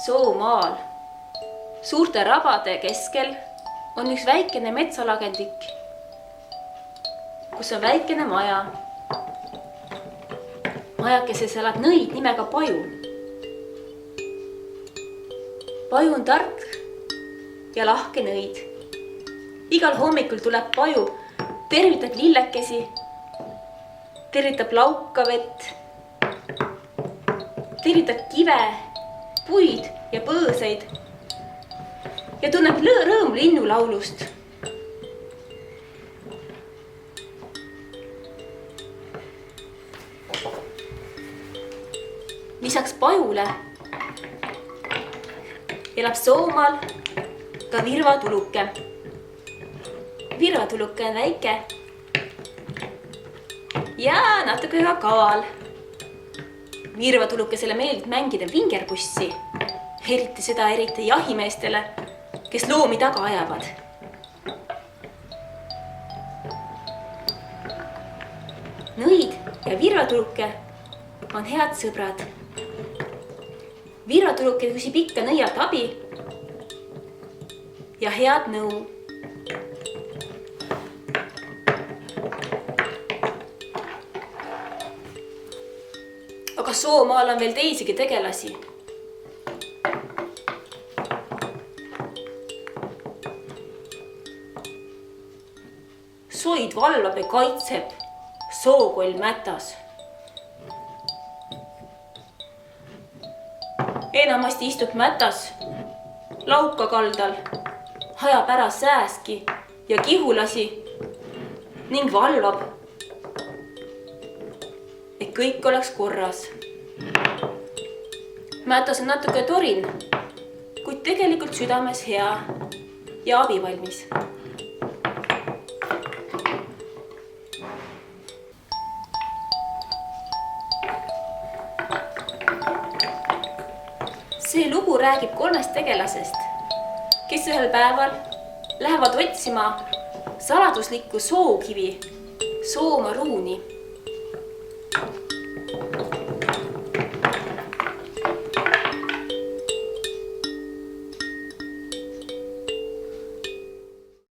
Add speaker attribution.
Speaker 1: Soomaal suurte rabade keskel on üks väikene metsalagendik, kus on väikene maja. Majakeses elab nõid nimega Paju. Paju on tark ja lahke nõid. Igal hommikul tuleb Paju, tervitab lillekesi, tervitab laukavett, tervitab kive, puid ja põõseid ja tunneb rõõmu linnulaulust. Lisaks Pajule elab Soomaal ka virvatuluke. Virvatuluke on väike ja natuke ka kaval. Virvatulukesele meeldib mängida vingerpussi, eriti jahimeestele, kes loomi taga ajavad. Nõid ja virvatuluke on head sõbrad. Virvatuluke küsib ikka nõialt abi ja head nõu. Aga Soomaal on veel teisigi tegelasi. Soid valvab ja kaitseb Sookoll Mätas. Enamasti istub Mätas lauka kaldal, hajab ära sääski ja kihulasi ning valvab, et kõik oleks korras. Mätas on natuke torin, kuid tegelikult südames hea ja abivalmis. See lugu räägib 3 tegelasest, kes ühel päeval lähevad otsima saladuslikku sookivi, Soomaa ruuni.